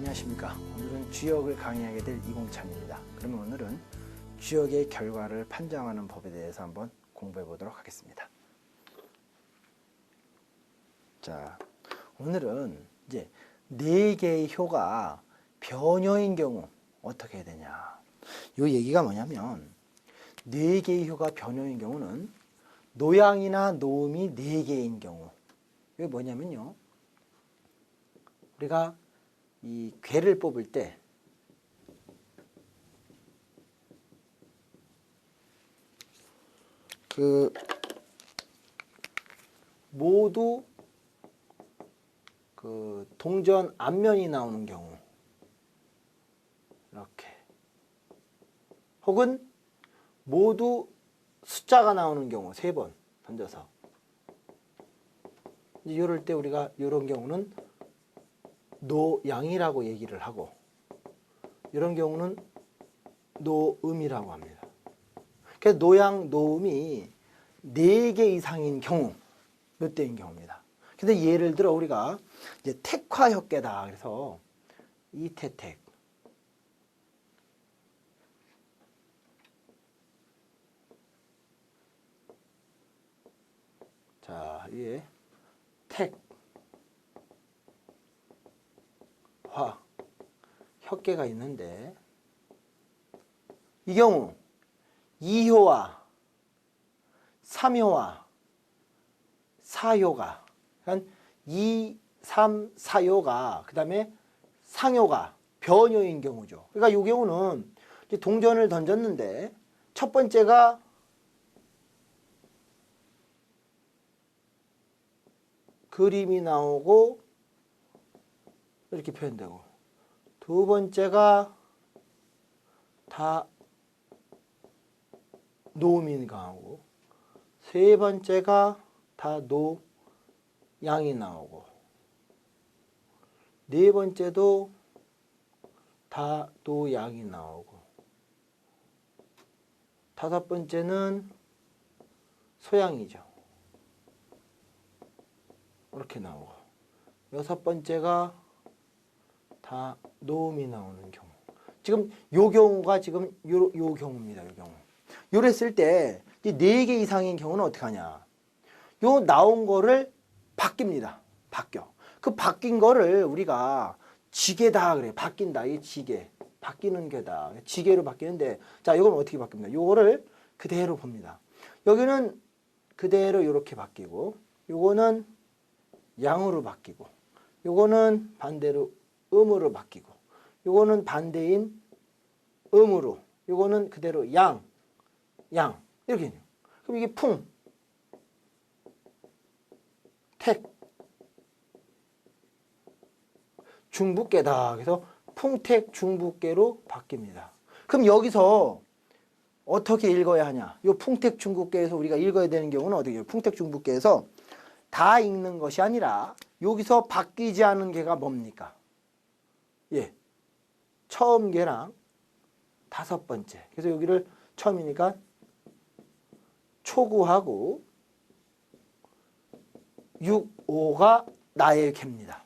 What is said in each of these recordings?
안녕하십니까. 오늘은 주역을 강의하게 될 이공찬입니다. 그러면 오늘은 주역의 결과를 판정하는 법에 대해서 한번 공부해 보도록 하겠습니다. 자, 오늘은 이제 4개의 효가 변효인 경우 어떻게 해야 되냐. 이 얘기가 뭐냐면 4개의 효가 변효인 경우는 노양이나 노음이 4개인 경우, 이게 뭐냐면요, 우리가 이 괴를 뽑을 때 모두 동전 앞면이 나오는 경우, 이렇게, 혹은 모두 숫자가 나오는 경우 3번 던져서, 이럴 때 우리가 이런 경우는 노양이라고 얘기를 하고, 이런 경우는 노음이라고 합니다. 그래서 노양, 노음이 4개 이상인 경우 몇 대인 경우입니다. 근데 예를 들어 우리가 이제 택화협계다. 그래서 이태택, 자, 위에 택, 화, 협계가 있는데, 이 경우 2효와 3효와 4효가, 그러니까 2, 3, 4효가, 그 다음에 상효가 변효인 경우죠. 그러니까 이 경우는 이제 동전을 던졌는데 첫 번째가 그림이 나오고 이렇게 표현되고, 두 번째가 다 노음이 나오고, 세 번째가 다 노양이 나오고, 네 번째도 다 노양이 나오고, 다섯 번째는 소양이죠. 이렇게 나오고, 여섯 번째가 다 노음이 나오는 경우. 지금 요 경우가 지금 요 경우입니다. 요 경우. 요랬을 때 이 4개 이상인 경우는 어떻게 하냐. 요 나온 거를 바뀝니다. 바뀌어. 그 바뀐 거를 우리가 지게다 그래. 바뀐다. 이 지게. 바뀌는 게다. 지게로 바뀌는데, 자, 이건 어떻게 바뀝니까? 요거를 그대로 봅니다. 여기는 그대로 이렇게 바뀌고, 요거는 양으로 바뀌고, 요거는 반대로 음으로 바뀌고, 요거는 반대인 음으로, 요거는 그대로 양, 이렇게 해요. 그럼 이게 풍, 택, 중부계다. 그래서 풍택 중부계로 바뀝니다. 그럼 여기서 어떻게 읽어야 하냐? 요 풍택 중부계에서 우리가 읽어야 되는 경우는 어떻게 해요? 풍택 중부계에서 다 읽는 것이 아니라 여기서 바뀌지 않은 개가 뭡니까? 예, 처음 개랑 다섯 번째. 그래서 여기를 처음이니까 초구하고 6, 5가 나의 개입니다.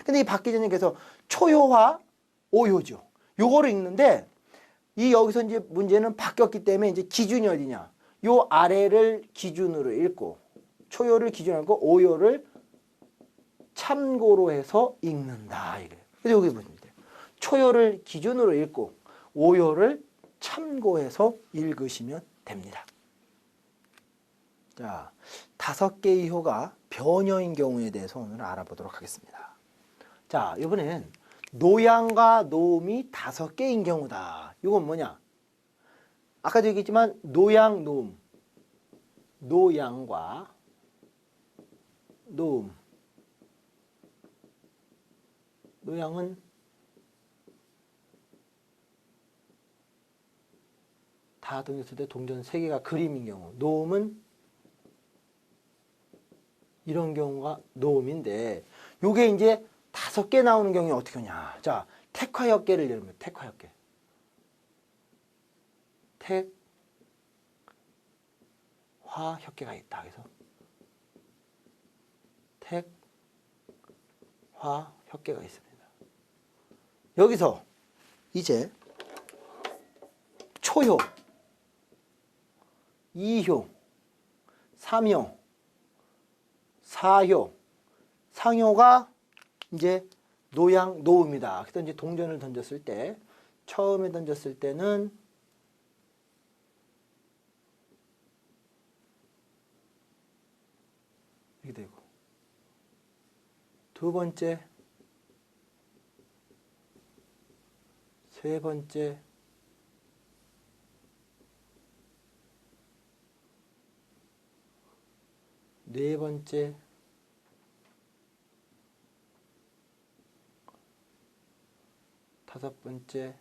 근데 이 바뀌지 않는 개에서 초효와 오효죠. 요거를 읽는데, 이 여기서 이제 문제는 바뀌었기 때문에 이제 기준이 어디냐? 요 아래를 기준으로 읽고, 초효를 기준으로 읽고, 오효를 참고로 해서 읽는다. 이거예요. 그래서 여기 보시면 돼요. 초효를 기준으로 읽고, 오효를 참고해서 읽으시면 됩니다. 자, 5개의 효가 변효인 경우에 대해서 오늘 알아보도록 하겠습니다. 자, 이번엔 노양과 노음이 5개인 경우다. 이건 뭐냐? 아까도 얘기했지만 노양, 노음, 노양과 노음. 노양은 다 던졌을 때 동전 3개가 그림인 경우, 노음은 이런 경우가 노음인데, 요게 이제 5개 나오는 경우에 어떻게 하냐. 자, 택화협계를 예를 들면 택화협계. 택, 화, 협계가 있다. 그래서 택, 화, 협계가 있습니다. 여기서 이제 초효, 2효, 3효, 4효, 상효가 이제 노양, 노음이다. 그래서 이제 동전을 던졌을 때, 처음에 던졌을 때는 이렇게 되고, 두 번째, 세 번째, 네 번째, 다섯 번째,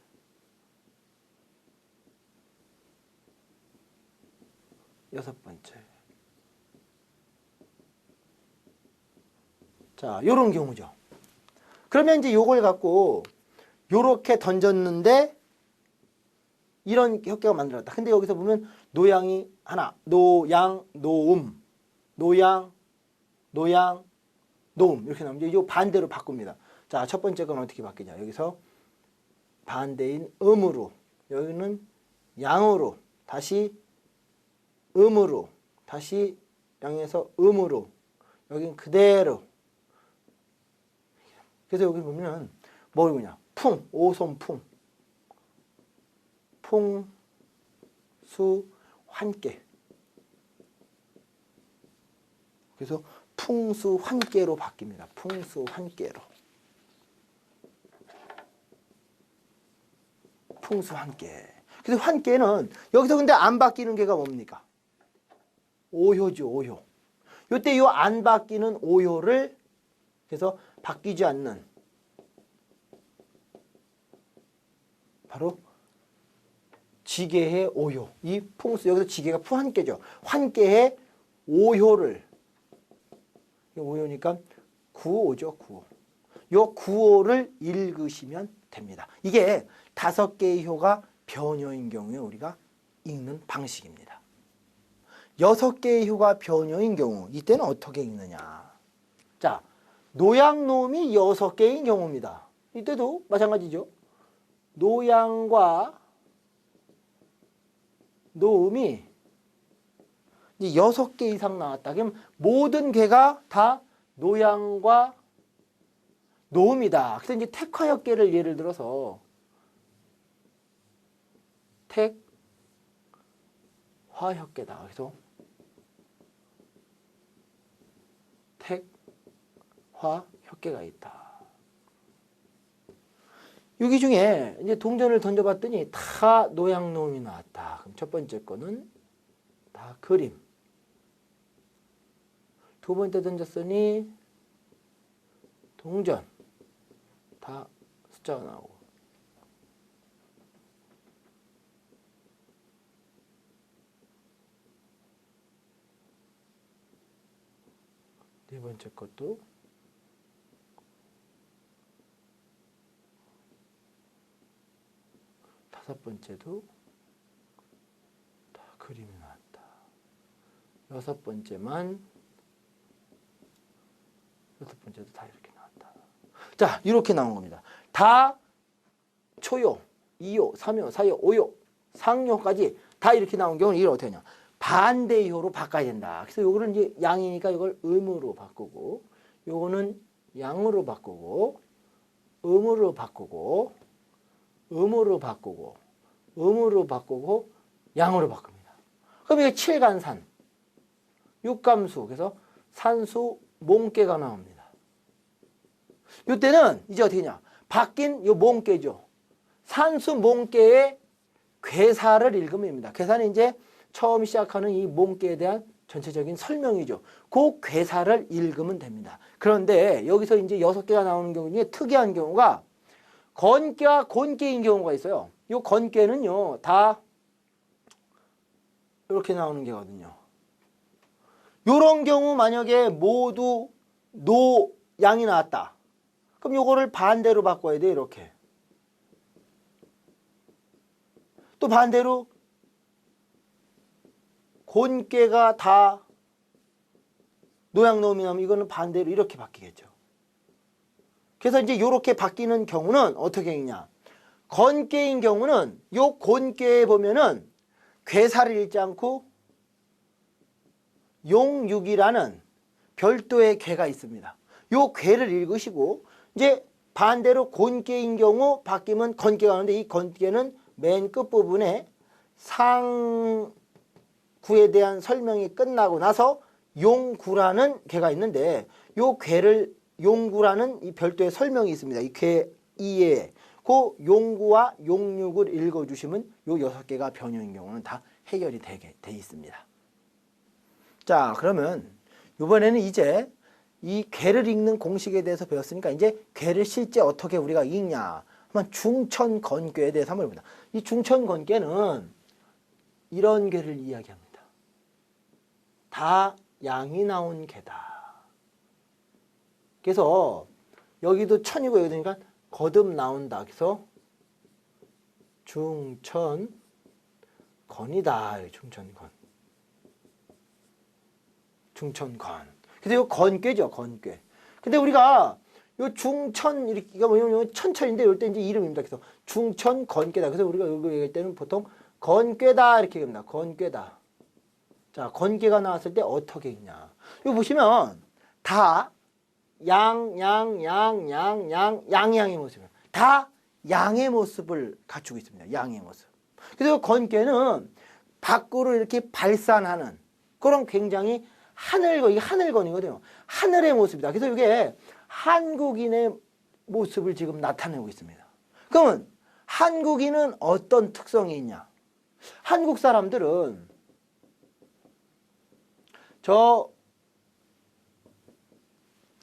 여섯 번째. 자, 요런 경우죠. 그러면 이제 요걸 갖고 요렇게 던졌는데 이런 협계가 만들어졌다. 근데 여기서 보면 노양이 하나, 노양, 노음, 노양, 노양, 노음 이렇게 나오면 이제 요 반대로 바꿉니다. 자, 첫 번째 건 어떻게 바뀌냐. 여기서 반대인 음으로, 여기는 양으로, 다시 음으로, 다시 양에서 음으로, 여긴 그대로. 그래서 여기 보면 뭐냐, 풍, 오손풍, 풍수 환깨. 그래서 풍수 환깨로 바뀝니다. 풍수 환깨로. 풍수 환깨. 그래서 환깨는 여기서 근데 안 바뀌는 게가 뭡니까? 오효죠, 오효. 요때 요 안 바뀌는 오효를 그래서 바뀌지 않는 바로 지계의 오효. 이 풍수, 여기서 지계가 풍환깨죠. 환깨의 오효를, 오효니까 구오죠, 구오. 요 구오를 읽으시면 됩니다. 이게 5개의 효가 변효인 경우에 우리가 읽는 방식입니다. 6개의 효가 변효인 경우, 이때는 어떻게 읽느냐. 자, 노양노음이 6개인 경우입니다. 이때도 마찬가지죠. 노양과 노음이 이제 6개 이상 나왔다. 그럼 모든 개가 다 노양과 노음이다. 그래서 이제 택화역계를 예를 들어서 택화역계다. 그래서 택화역계가 있다. 여기 중에 이제 동전을 던져봤더니 다 노양노음이 나왔다. 그럼 첫 번째 거는 다 그림. 두 번째 던졌으니 동전. 다 숫자가 나오고. 네 번째 것도 다섯 번째도 다 그림이 나왔다. 여섯 번째도 다 이렇게 나왔다. 자, 이렇게 나온 겁니다. 다 초요, 2요, 3요, 4요, 5요, 상요까지 다 이렇게 나온 경우는 이걸 어떻게 하냐. 반대효로 바꿔야 된다. 그래서 요거는 이제 양이니까 이걸 음으로 바꾸고, 요거는 양으로 바꾸고, 음으로 바꾸고, 음으로 바꾸고, 음으로 바꾸고, 양으로 바꿉니다. 그럼 이게 7간산, 6감수, 그래서 산수, 몽깨가 나옵니다. 이때는 이제 어떻게 하냐. 바뀐 요 몽깨죠. 산수 몽깨의 괴사를 읽으면 됩니다. 괴사는 이제 처음 시작하는 이 몽깨에 대한 전체적인 설명이죠. 그 괴사를 읽으면 됩니다. 그런데 여기서 이제 6개가 나오는 경우 중에 특이한 경우가 건깨와 곤깨인 경우가 있어요. 이 건깨는요, 다 이렇게 나오는 게거든요. 이런 경우 만약에 모두 노양이 나왔다. 그럼 요거를 반대로 바꿔야 돼, 이렇게. 또 반대로 곤깨가 다 노양노음이 나오면 이거는 반대로 이렇게 바뀌겠죠. 그래서 이제 요렇게 바뀌는 경우는 어떻게 읽냐. 건괴인 경우는 요 곤괴에 보면은 괴사를 읽지 않고 용육이라는 별도의 괴가 있습니다. 요 괴를 읽으시고 이제 반대로 곤괴인 경우 바뀌면 건괴가 오는데 이 건괴는 맨 끝부분에 상구에 대한 설명이 끝나고 나서 용구라는 괴가 있는데 요 괴를 용구라는 이 별도의 설명이 있습니다. 이 괴 이외에 그 용구와 용육을 읽어주시면 요 6개가 변형인 경우는 다 해결이 되게 돼 있습니다. 자, 그러면 이번에는 이제 이 괴를 읽는 공식에 대해서 배웠으니까 이제 괴를 실제 어떻게 우리가 읽냐 한번 중천건괴에 대해서 한번 봅니다. 이 중천건괴는 이런 괴를 이야기합니다. 다 양이 나온 괴다. 그래서 여기도 천이고 여기도 그러니까 거듭 나온다. 그래서 중천건이다. 중천건. 중천건. 그래서 이거 건괴죠. 건괴. 근데 우리가 요 중천 이렇게 뭐냐면 천천인데 이럴 때 이제 이름입니다. 그래서 중천건괴다. 그래서 우리가 이거 얘기할 때는 보통 건괴다 이렇게 얘기합니다. 건괴다. 자, 건괴가 나왔을 때 어떻게 읽냐. 이거 보시면 다 양의 모습이에요. 다 양의 모습을 갖추고 있습니다. 양의 모습. 그래서 건괴는 밖으로 이렇게 발산하는 그런 굉장히 이게 하늘건이거든요. 하늘의 모습이다. 그래서 이게 한국인의 모습을 지금 나타내고 있습니다. 그러면 한국인은 어떤 특성이 있냐? 한국 사람들은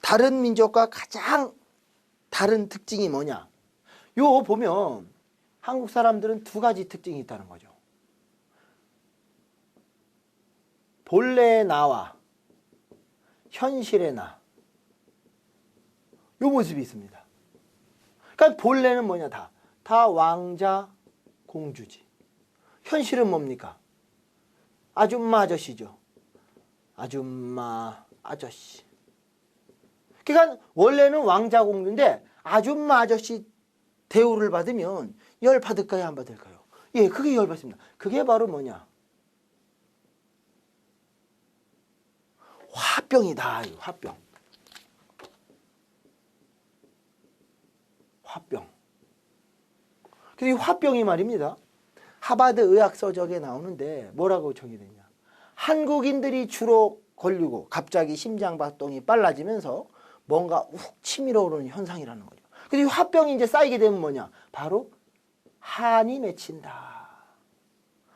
다른 민족과 가장 다른 특징이 뭐냐? 요 보면 한국 사람들은 두 가지 특징이 있다는 거죠. 본래의 나와 현실의 나. 요 모습이 있습니다. 그러니까 본래는 뭐냐? 다 왕자 공주지. 현실은 뭡니까? 아줌마 아저씨죠. 아줌마 아저씨. 그러니까 원래는 왕자 공주인데 아줌마 아저씨 대우를 받으면 열 받을까요? 안 받을까요? 예, 그게 열 받습니다. 그게 바로 뭐냐? 화병이다. 화병. 화병. 그래서 이 화병이 말입니다. 하버드 의학서적에 나오는데 뭐라고 정의되냐? 한국인들이 주로 걸리고 갑자기 심장박동이 빨라지면서 뭔가 훅 치밀어 오르는 현상이라는 거죠. 그래서 이 화병이 이제 쌓이게 되면 뭐냐? 바로 한이 맺힌다.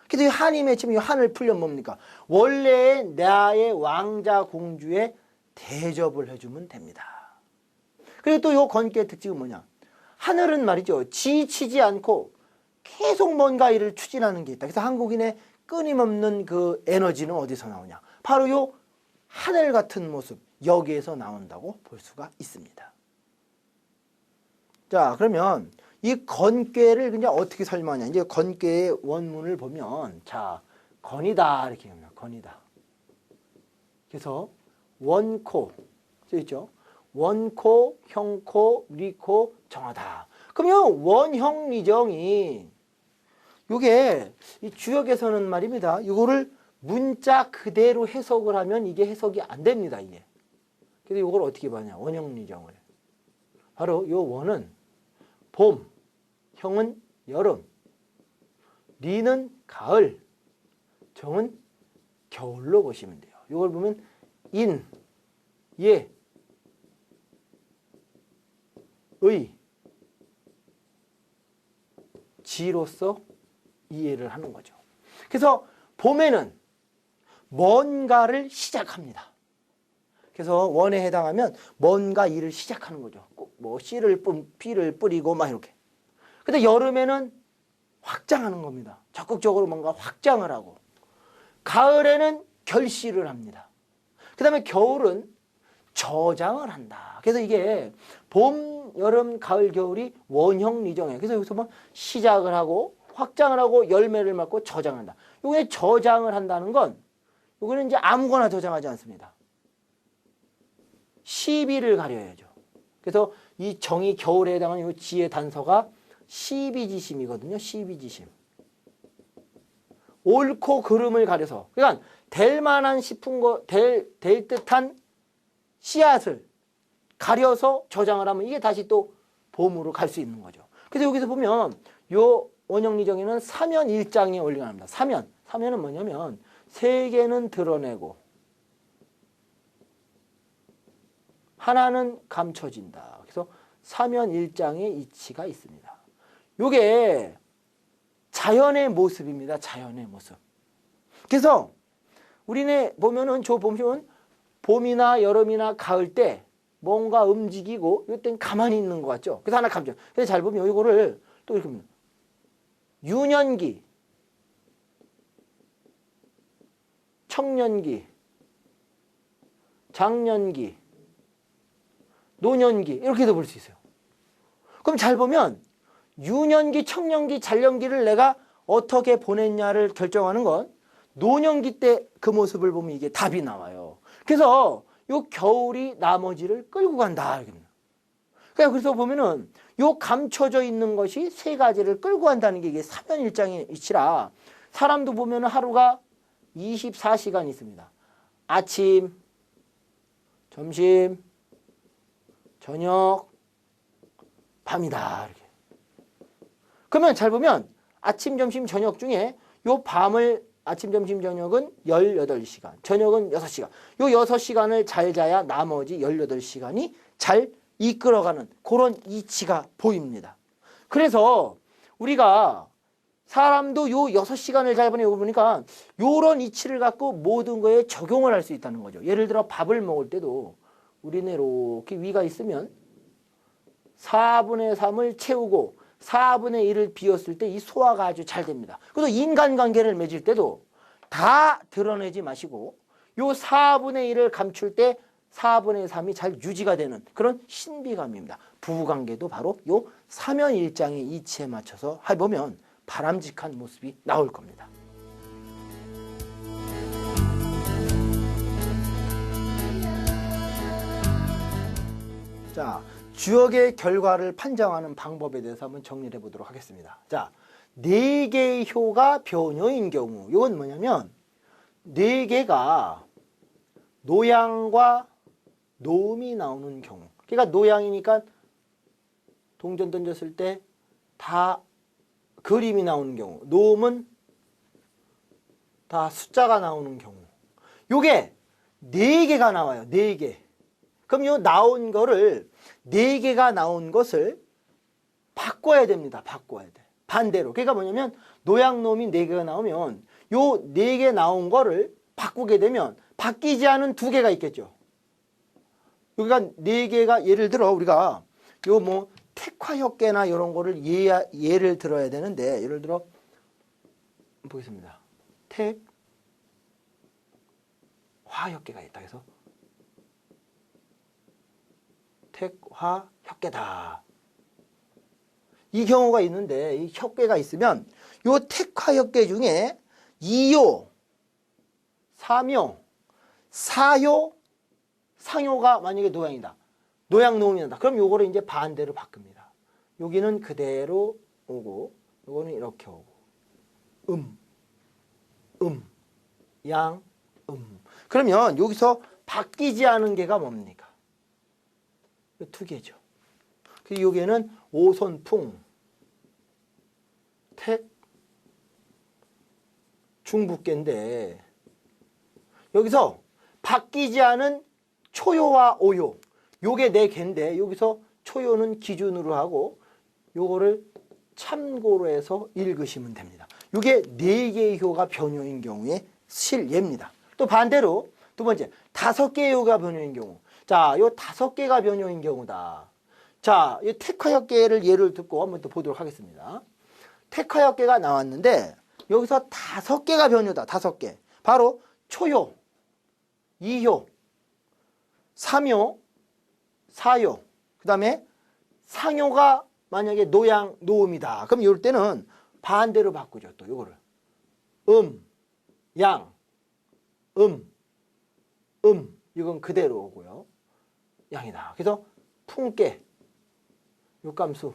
그래서 이 한이 맺히면 이 한을 풀려면 뭡니까? 원래의 나의 왕자 공주의 대접을 해주면 됩니다. 그리고 또 이 건괴의 특징은 뭐냐? 하늘은 말이죠. 지치지 않고 계속 뭔가 일을 추진하는 게 있다. 그래서 한국인의 끊임없는 그 에너지는 어디서 나오냐? 바로 이 하늘 같은 모습, 여기에서 나온다고 볼 수가 있습니다. 자, 그러면 이 건괴를 그냥 어떻게 설명하냐? 이제 건괴의 원문을 보면, 자, 건이다 이렇게 합니다. 건이다. 그래서 원코 써있죠. 원코, 형코, 리코, 정하다. 그러면 원형 리정이 요게 이 주역에서는 말입니다. 이거를 문자 그대로 해석을 하면 이게 해석이 안 됩니다. 이게. 그래서 이걸 어떻게 봐냐? 원형 리정을. 바로 요 원은 봄, 형은 여름, 리는 가을, 정은 겨울로 보시면 돼요. 이걸 보면 인, 예, 의, 지로서 이해를 하는 거죠. 그래서 봄에는 뭔가를 시작합니다. 그래서 원에 해당하면 뭔가 일을 시작하는 거죠. 뭐 씨를 피를 뿌리고 막 이렇게. 근데 여름에는 확장하는 겁니다. 적극적으로 뭔가 확장을 하고. 가을에는 결실을 합니다. 그 다음에 겨울은 저장을 한다. 그래서 이게 봄, 여름, 가을, 겨울이 원형 리정이에요. 그래서 여기서 뭐 시작을 하고 확장을 하고 열매를 맺고 저장한다. 요게 저장을 한다는 건 요거는 이제 아무거나 저장하지 않습니다. 시비를 가려야죠. 그래서 이 정이 겨울에 해당하는 이 지의 단서가 시비지심이거든요. 시비지심. 옳고 그름을 가려서. 그러니까 될 만한 싶은 거, 될 듯한 씨앗을 가려서 저장을 하면 이게 다시 또 봄으로 갈 수 있는 거죠. 그래서 여기서 보면 요 원형리정에는 사면일장이 올려납니다. 사면은 뭐냐면 세 개는 드러내고 하나는 감춰진다. 그래서 사면일장의 이치가 있습니다. 요게 자연의 모습입니다. 자연의 모습. 그래서 우리네 보면은 저 보시면 봄이나 여름이나 가을 때 뭔가 움직이고 이때는 가만히 있는 것 같죠. 그래서 하나 감정. 그래서 잘 보면 이거를 또 이렇게 봅니다. 유년기, 청년기, 장년기, 노년기 이렇게도 볼 수 있어요. 그럼 잘 보면 유년기, 청년기, 장년기를 내가 어떻게 보냈냐를 결정하는 건 노년기 때 그 모습을 보면 이게 답이 나와요. 그래서 요 겨울이 나머지를 끌고 간다. 그래서 보면은 요 감춰져 있는 것이 세 가지를 끌고 간다는 게 이게 사면일장의 이치라 사람도 보면은 하루가 24시간 있습니다. 아침, 점심, 저녁, 밤이다. 이렇게. 그러면 잘 보면 아침, 점심, 저녁 중에 요 밤을 아침, 점심, 저녁은 18시간, 저녁은 6시간. 요 6시간을 잘 자야 나머지 18시간이 잘 이끌어가는 그런 이치가 보입니다. 그래서 우리가 사람도 요 6시간을 잘 보내고 보니까 요런 이치를 갖고 모든 거에 적용을 할 수 있다는 거죠. 예를 들어 밥을 먹을 때도 우리는 이렇게 위가 있으면 4분의 3을 채우고 4분의 1을 비웠을 때 이 소화가 아주 잘 됩니다. 그래서 인간관계를 맺을 때도 다 드러내지 마시고 요 4분의 1을 감출 때 4분의 3이 잘 유지가 되는 그런 신비감입니다. 부부관계도 바로 요 사면일장의 이치에 맞춰서 해보면 바람직한 모습이 나올 겁니다. 자, 주역의 결과를 판정하는 방법에 대해서 한번 정리를 해보도록 하겠습니다. 자, 4개의 효가 변효인 경우 이건 뭐냐면 4개가 노양과 노음이 나오는 경우 그러니까 노양이니까 동전 던졌을 때 다 그림이 나오는 경우 노음은 다 숫자가 나오는 경우 요게 4개가 나와요. 4개. 그럼 요 나온 거를 4개가 나온 것을 바꿔야 됩니다. 바꿔야 돼. 반대로. 그러니까 뭐냐면 노양놈이 4개가 나오면 요 4개 나온 거를 바꾸게 되면 바뀌지 않은 2개가 있겠죠. 여기가 4개가 예를 들어 우리가 요 뭐 택화협계나 이런 거를 예를 들어야 되는데 예를 들어 보겠습니다. 택화협계가 있다 해서 택화협계다. 이 경우가 있는데 이 협계가 있으면 요 택화협계 중에 2요, 3요, 4요, 상요가 만약에 노양이다. 노양노음이다. 그럼 요거를 이제 반대로 바꿉니다. 여기는 그대로 오고 요거는 이렇게 오고 양, 그러면 여기서 바뀌지 않은 게가 뭡니까? 이 2개죠. 여기에는 오손풍, 택, 중북계인데 여기서 바뀌지 않은 초요와 오요 요게 4개인데 여기서 초요는 기준으로 하고 요거를 참고로 해서 읽으시면 됩니다. 요게 4개의 효가 변효인 경우에 실예입니다. 또 반대로 두 번째 5개의 효가 변효인 경우 자, 요 5개가 변효인 경우다. 자, 이 택화역계를 예를 듣고 한번 또 보도록 하겠습니다. 택화역계가 나왔는데 여기서 5개가 변효다. 5개. 바로 초효, 2효, 3효, 4효. 그 다음에 상효가 만약에 노양, 노음이다. 그럼 이럴 때는 반대로 바꾸죠. 또 요거를. 양, 이건 그대로 오고요. 양이다. 그래서 풍계, 요감수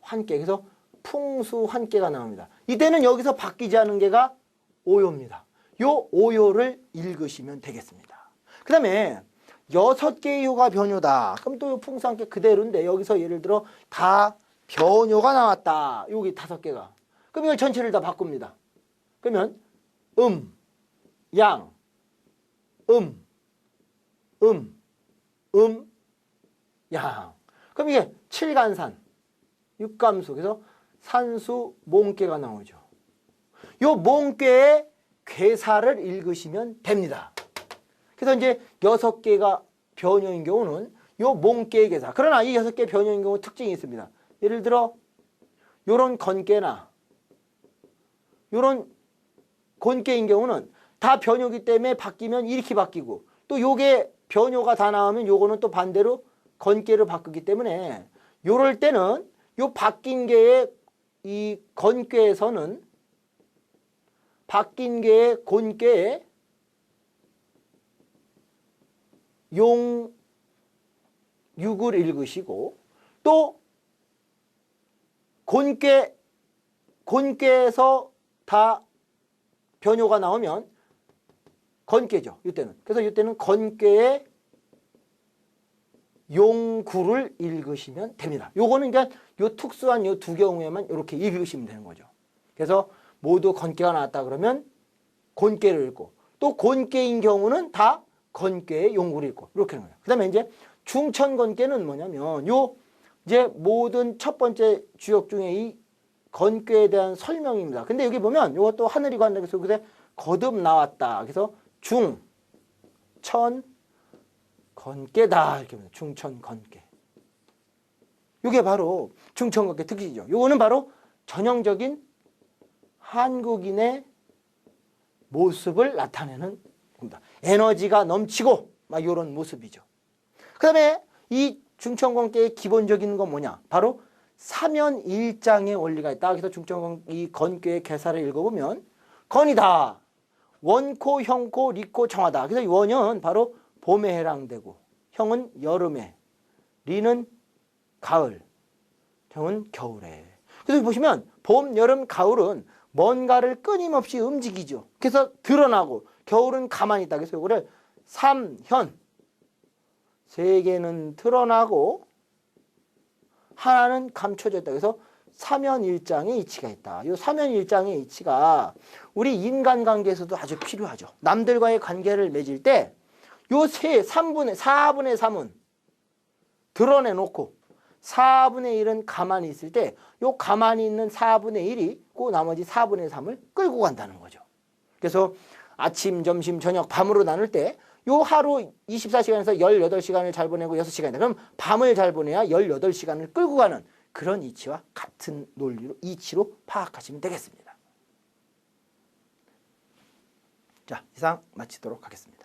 환께. 그래서 풍수 환께가 나옵니다. 이때는 여기서 바뀌지 않은 게가 오요입니다. 요 오요를 읽으시면 되겠습니다. 그 다음에 6개의 요가 변요다. 그럼 또 요 풍수 환께 그대로인데 여기서 예를 들어 다 변요가 나왔다. 여기 5개가. 그럼 이걸 전체를 다 바꿉니다. 그러면 양, 양. 그럼 이게 7간산, 6감수, 그래서 산수, 몽께가 나오죠. 요 몽께의 괴사를 읽으시면 됩니다. 그래서 이제 6개가 변요인 경우는 요 몽께의 괴사. 그러나 이 6개 변요인 경우 특징이 있습니다. 예를 들어 요런 건깨나 요런 곤깨인 경우는 다 변요기 때문에 바뀌면 이렇게 바뀌고 또 요게 변요가 다 나오면 요거는 또 반대로 건깨를 바꾸기 때문에 요럴 때는 요 바뀐 개의 이 건깨에서는 바뀐 개의 곤깨에 용 6을 읽으시고 또 곤깨에서 다 변요가 나오면 건깨죠. 이때는. 그래서 이때는 건깨의 용구를 읽으시면 됩니다. 요거는 그러니까 요 특수한 요 두 경우에만 이렇게 읽으시면 되는 거죠. 그래서 모두 건깨가 나왔다 그러면 곤깨를 읽고 또 곤깨인 경우는 다 건깨의 용구를 읽고 이렇게 하는 거예요. 그 다음에 이제 중천건깨는 뭐냐면 요 이제 모든 첫 번째 주역 중에 이 건깨에 대한 설명입니다. 근데 여기 보면 이것도 하늘이 관다해서 그래 거듭 나왔다. 그래서 중, 천, 건깨다. 이렇게 보면 중천, 건깨. 이게 바로 중천건깨 특징이죠. 이거는 바로 전형적인 한국인의 모습을 나타내는 겁니다. 에너지가 넘치고 막 이런 모습이죠. 그 다음에 이 중천건깨의 기본적인 건 뭐냐? 바로 사면일장의 원리가 있다. 그래서 이 건깨의 개사를 읽어보면 건이다. 원코, 형코, 리코, 정하다. 그래서 이 원은 바로 봄에 해당되고 형은 여름에, 리는 가을, 형은 겨울에. 그래서 보시면 봄, 여름, 가을은 뭔가를 끊임없이 움직이죠. 그래서 드러나고 겨울은 가만히 있다. 그래서 이거를 삼현, 세 개는 드러나고 하나는 감춰져 있다. 그래서 사면일장의 이치가 있다. 이 사면일장의 이치가 우리 인간관계에서도 아주 필요하죠. 남들과의 관계를 맺을 때 요 4분의 3은 드러내놓고 4분의 1은 가만히 있을 때 요 가만히 있는 4분의 1이 그 나머지 4분의 3을 끌고 간다는 거죠. 그래서 아침, 점심, 저녁, 밤으로 나눌 때 요 하루 24시간에서 18시간을 잘 보내고 6시간이다. 그럼 밤을 잘 보내야 18시간을 끌고 가는 그런 이치와 같은 논리로 이치로 파악하시면 되겠습니다. 자, 이상 마치도록 하겠습니다.